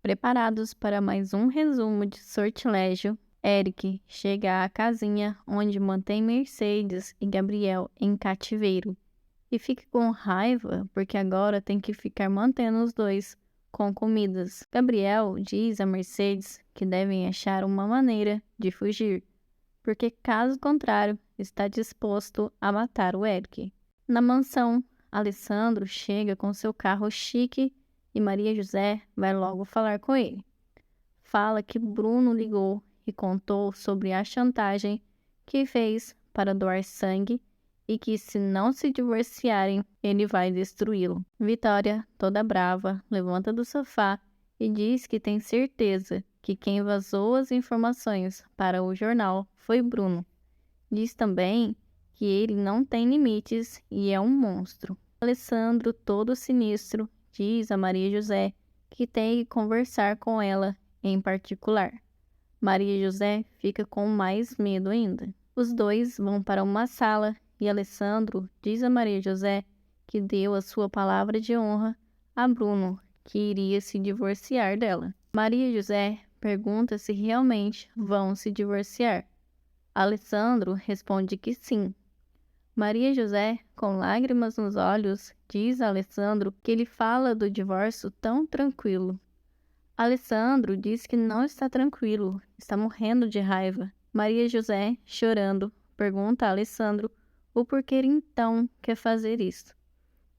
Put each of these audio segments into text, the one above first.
Preparados para mais um resumo de sortilégio, Eric chega à casinha onde mantém Mercedes e Gabriel em cativeiro e fica com raiva porque agora tem que ficar mantendo os dois com comidas. Gabriel diz a Mercedes que devem achar uma maneira de fugir, porque caso contrário está disposto a matar o Eric. Na mansão, Alessandro chega com seu carro chique e Maria José vai logo falar com ele. Fala que Bruno ligou e contou sobre a chantagem que fez para doar sangue e que se não se divorciarem, ele vai destruí-lo. Vitória, toda brava, levanta do sofá e diz que tem certeza que quem vazou as informações para o jornal foi Bruno. Diz também que ele não tem limites e é um monstro. Alessandro, todo sinistro, diz a Maria José que tem que conversar com ela em particular. Maria José fica com mais medo ainda. Os dois vão para uma sala e Alessandro diz a Maria José que deu a sua palavra de honra a Bruno, que iria se divorciar dela. Maria José pergunta se realmente vão se divorciar. Alessandro responde que sim. Maria José, com lágrimas nos olhos, diz a Alessandro que ele fala do divórcio tão tranquilo. Alessandro diz que não está tranquilo, está morrendo de raiva. Maria José, chorando, pergunta a Alessandro o porquê ele então quer fazer isso.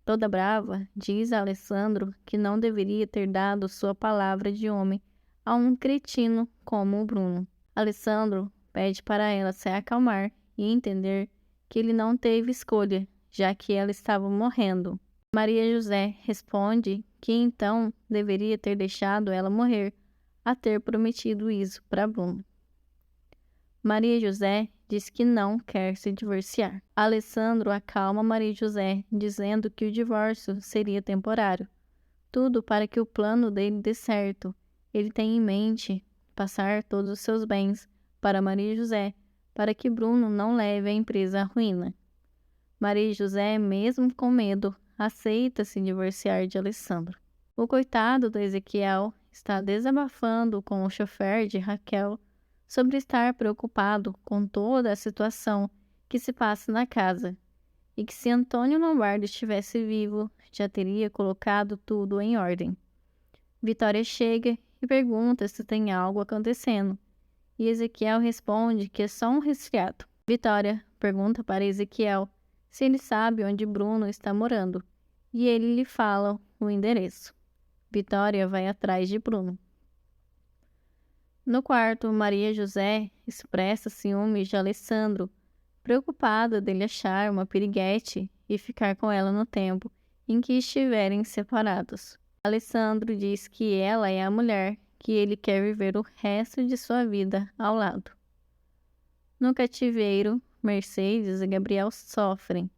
Toda brava, diz a Alessandro que não deveria ter dado sua palavra de homem a um cretino como o Bruno. Alessandro pede para ela se acalmar e entender que ele não teve escolha, já que ela estava morrendo. Maria José responde que então deveria ter deixado ela morrer a ter prometido isso para Bruno. Maria José diz que não quer se divorciar. Alessandro acalma Maria José, dizendo que o divórcio seria temporário. Tudo para que o plano dele dê certo. Ele tem em mente passar todos os seus bens para Maria José, para que Bruno não leve a empresa à ruína. Maria José, mesmo com medo, aceita se divorciar de Alessandro. O coitado do Ezequiel está desabafando com o chofer de Raquel sobre estar preocupado com toda a situação que se passa na casa e que se Antônio Lombardo estivesse vivo, já teria colocado tudo em ordem. Vitória chega e pergunta se tem algo acontecendo, e Ezequiel responde que é só um resfriado. Vitória pergunta para Ezequiel se ele sabe onde Bruno está morando, e ele lhe fala o endereço. Vitória vai atrás de Bruno. No quarto, Maria José expressa ciúmes de Alessandro, preocupada dele achar uma piriguete e ficar com ela no tempo em que estiverem separados. Alessandro diz que ela é a mulher que ele quer viver o resto de sua vida ao lado. No cativeiro, Mercedes e Gabriel sofrem.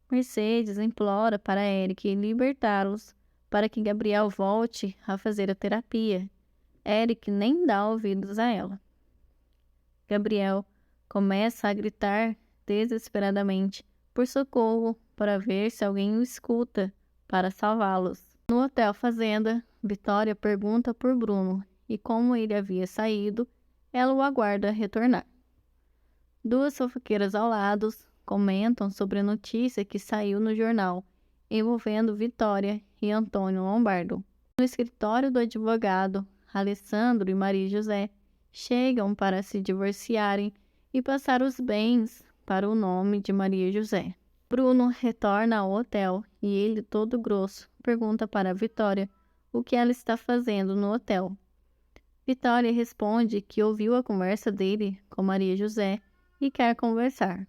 Mercedes implora para Eric libertá-los para que Gabriel volte a fazer a terapia. Eric nem dá ouvidos a ela. Gabriel começa a gritar desesperadamente por socorro para ver se alguém o escuta para salvá-los. No hotel fazenda, Vitória pergunta por Bruno e como ele havia saído, ela o aguarda retornar. Duas fofoqueiras ao lado comentam sobre a notícia que saiu no jornal envolvendo Vitória e Antônio Lombardo. No escritório do advogado, Alessandro e Maria José chegam para se divorciarem e passar os bens para o nome de Maria José. Bruno retorna ao hotel e ele, todo grosso, pergunta para Vitória o que ela está fazendo no hotel. Vitória responde que ouviu a conversa dele com Maria José e quer conversar.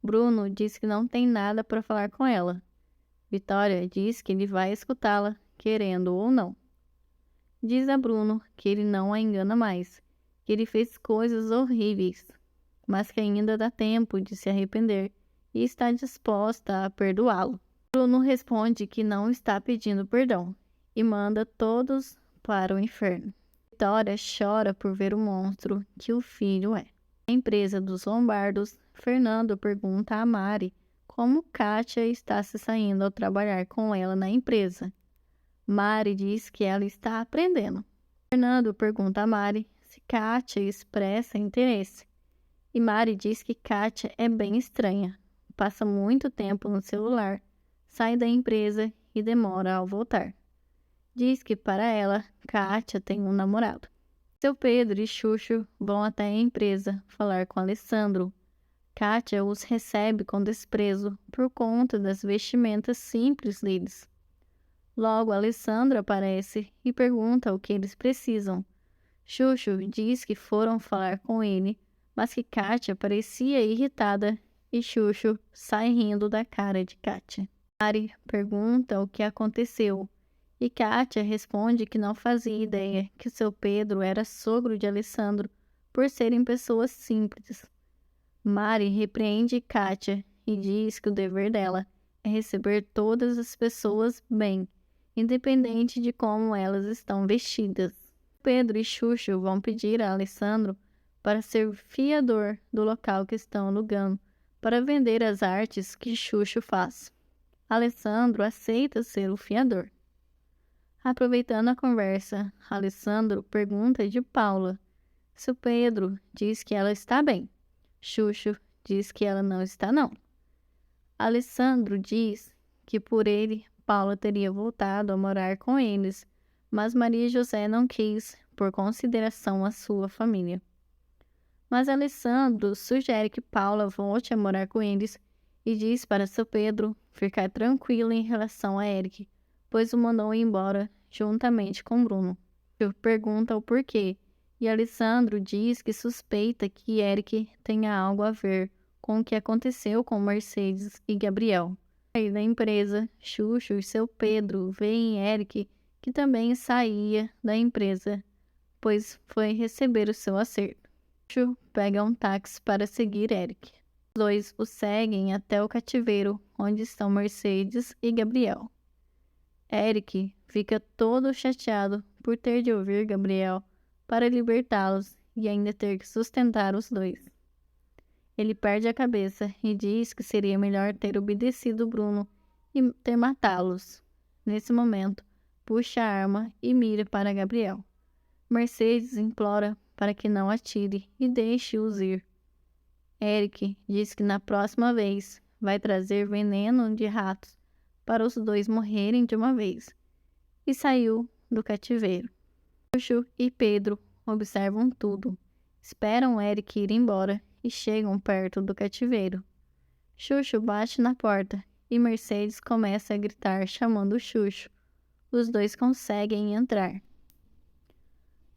Bruno diz que não tem nada para falar com ela. Vitória diz que ele vai escutá-la, querendo ou não. Diz a Bruno que ele não a engana mais, que ele fez coisas horríveis, mas que ainda dá tempo de se arrepender e está disposta a perdoá-lo. Bruno responde que não está pedindo perdão e manda todos para o inferno. Vitória chora por ver o monstro que o filho é. Na empresa dos Lombardos, Fernando pergunta a Mari como Kátia está se saindo ao trabalhar com ela na empresa. Mari diz que ela está aprendendo. Fernando pergunta a Mari se Kátia expressa interesse. E Mari diz que Kátia é bem estranha, passa muito tempo no celular, sai da empresa e demora ao voltar. Diz que para ela, Kátia tem um namorado. Seu Pedro e Xuxo vão até a empresa falar com Alessandro. Kátia os recebe com desprezo por conta das vestimentas simples deles. Logo, Alessandro aparece e pergunta o que eles precisam. Xuxo diz que foram falar com ele, mas que Kátia parecia irritada e Xuxo sai rindo da cara de Kátia. Mari pergunta o que aconteceu e Kátia responde que não fazia ideia que seu Pedro era sogro de Alessandro por serem pessoas simples. Mari repreende Kátia e diz que o dever dela é receber todas as pessoas bem, independente de como elas estão vestidas. Pedro e Xuxo vão pedir a Alessandro para ser fiador do local que estão alugando para vender as artes que Xuxo faz. Alessandro aceita ser o fiador. Aproveitando a conversa, Alessandro pergunta de Paula. Seu Pedro diz que ela está bem. Xuxo diz que ela não está não. Alessandro diz que por ele, Paula teria voltado a morar com eles, mas Maria José não quis, por consideração à sua família. Mas Alessandro sugere que Paula volte a morar com eles e diz para seu Pedro ficar tranquilo em relação a Eric, pois o mandou embora juntamente com Bruno. Eu pergunta o porquê, e Alessandro diz que suspeita que Eric tenha algo a ver com o que aconteceu com Mercedes e Gabriel. Aí da empresa, Xuxo e seu Pedro veem Eric, que também saía da empresa, pois foi receber o seu acerto. Xuxo pega um táxi para seguir Eric. Os dois o seguem até o cativeiro, onde estão Mercedes e Gabriel. Eric fica todo chateado por ter de ouvir Gabriel para libertá-los e ainda ter que sustentar os dois. Ele perde a cabeça e diz que seria melhor ter obedecido Bruno e ter matá-los. Nesse momento, puxa a arma e mira para Gabriel. Mercedes implora para que não atire e deixe-os ir. Eric diz que na próxima vez vai trazer veneno de ratos para os dois morrerem de uma vez, e saiu do cativeiro. Xuxo e Pedro observam tudo, esperam Eric ir embora e chegam perto do cativeiro. Xuxo bate na porta e Mercedes começa a gritar chamando Xuxo. Os dois conseguem entrar.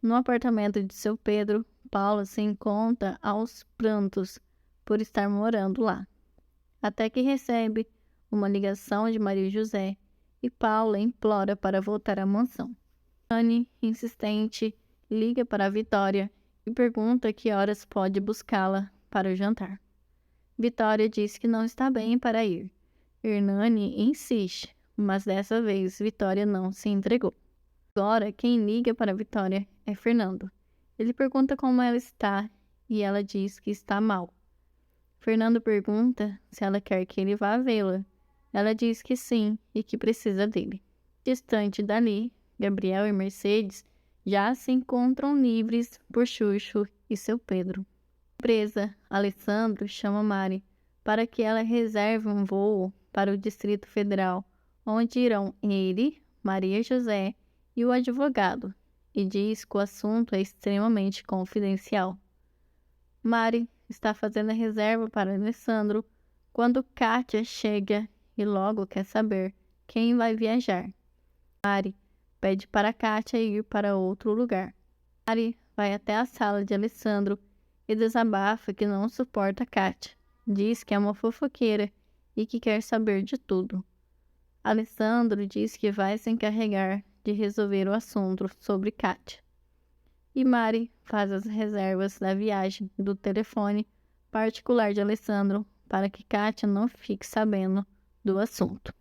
No apartamento de seu Pedro, Paula se encontra aos prantos por estar morando lá, até que recebe uma ligação de Maria José e Paula implora para voltar à mansão. Anne, insistente, liga para a Vitória e pergunta que horas pode buscá-la para o jantar. Vitória diz que não está bem para ir. Hernani insiste, mas dessa vez Vitória não se entregou. Agora, quem liga para Vitória é Fernando. Ele pergunta como ela está e ela diz que está mal. Fernando pergunta se ela quer que ele vá vê-la. Ela diz que sim e que precisa dele. Distante dali, Gabriel e Mercedes já se encontram livres por Xuxo e seu Pedro. Presa, Alessandro chama Mari para que ela reserve um voo para o Distrito Federal, onde irão ele, Maria José e o advogado, e diz que o assunto é extremamente confidencial. Mari está fazendo a reserva para Alessandro quando Kátia chega e logo quer saber quem vai viajar. Mari pede para Kátia ir para outro lugar. Mari vai até a sala de Alessandro e desabafa que não suporta Kátia. Diz que é uma fofoqueira e que quer saber de tudo. Alessandro diz que vai se encarregar de resolver o assunto sobre Kátia. E Mari faz as reservas da viagem do telefone particular de Alessandro para que Kátia não fique sabendo do assunto.